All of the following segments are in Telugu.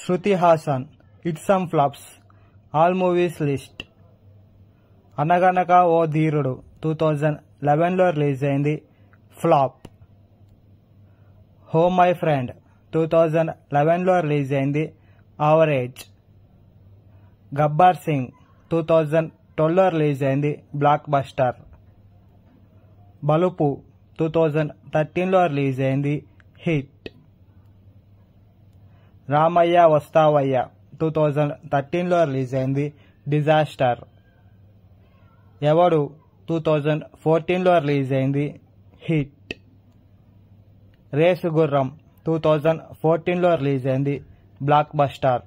Shruti Hassan, It's Some Flops, All Movies List. Anaganaga O Dheerudu 2011లో రిలీజ్ అయింది, ఫ్లాప్. హో మై ఫ్రెండ్ 2011లో రిలీజ్ అయింది, యావరేజ్. గబ్బర్ సింగ్ 2012లో రిలీజ్ అయింది, బ్లాక్ బస్టర్. బలుపు 2013లో రిలీజ్ అయింది, హిట్. రామయ్య వస్తావయ్య 2013లో రిలీజ్ అయింది, డిజాస్టర్. ఎవడు 2014లో రిలీజ్ అయింది, హిట్. రేసు గుర్రం 2014లో రిలీజ్ అయింది, బ్లాక్ బస్టర్.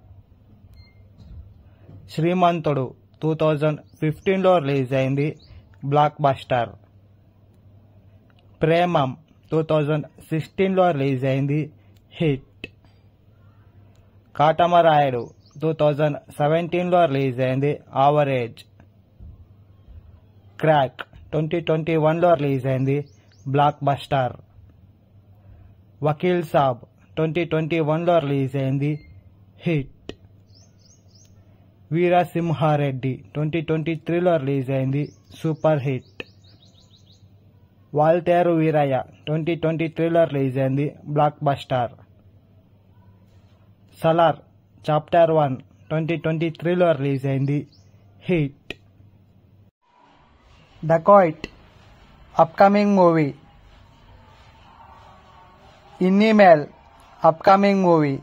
శ్రీమంతుడు 2015లో రిలీజ్ అయింది, బ్లాక్ బస్టర్. ప్రేమం 2016లో రిలీజ్ అయింది, హిట్. కాటమరాయుడు 2017లో రిలీజ్ అయింది, యావరేజ్. క్రాక్ 2021లో రిలీజ్ అయింది, blockbuster. Vakeel Saab 2021లో release అయింది, హిట్. వీరసింహారెడ్డి 2023లో రిలీజ్ అయింది, సూపర్ హిట్. వాల్తేరు వీరయ్య 2023లో రిలీజ్ అయింది, బ్లాక్ బస్టర్. సలార్ చాప్టర్ 1 2023లో రిలీజ్ అయింది, హిట్. Dacoit upcoming movie. ఇన్నీమేల్ అప్కమింగ్ మూవీ.